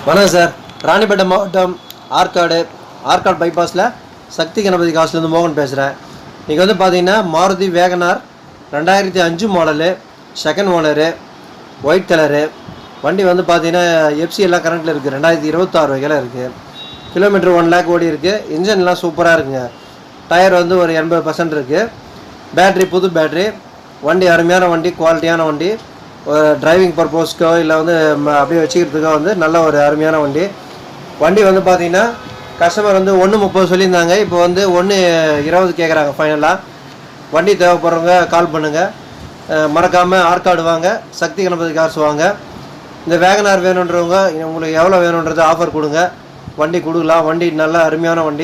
வணக்கம் சார். ராணிப்பேட்டை மாவட்டம் ஆற்காடு பைபாஸில் சக்தி கணபதி காசுலேருந்து மோகன் பேசுகிறேன். இன்றைக்கி வந்து பார்த்தீங்கன்னா Maruti Wagon R 2005 model, second owner, white colour. வண்டி வந்து பார்த்தீங்கன்னா எஃப்சி எல்லாம் கரண்ட்டில் இருக்குது. 2026 வகையில் இருக்குது. கிலோமீட்டர் 1 லேக் ஓடி இருக்குது. இன்ஜின்லாம் சூப்பராக இருக்குங்க. டயர் வந்து ஒரு 80% இருக்குது. பேட்ரி புது பேட்ரி. வண்டி அருமையான வண்டி, குவாலிட்டியான வண்டி. டிரைவிங் பர்பஸ்க்கோ இல்லை வந்து அப்படியே வச்சுக்கிறதுக்கோ வந்து நல்ல ஒரு அருமையான வண்டி வந்து பார்த்தீங்கன்னா கஸ்டமர் வந்து 1.30 சொல்லியிருந்தாங்க. இப்போ வந்து 1.20 கேட்குறாங்க ஃபைனலாக. வண்டி தேவைப்படுறவங்க கால் பண்ணுங்கள். மறக்காமல் ஆற்காடு வாங்க, சக்தி கணபதி கார்ஸ் வாங்க. இந்த வேகனார் வேணுன்றவங்க உங்களுக்கு எவ்வளோ வேணுன்றது ஆஃபர் கொடுங்க, வண்டி கொடுக்கலாம். வண்டி நல்ல அருமையான வண்டி.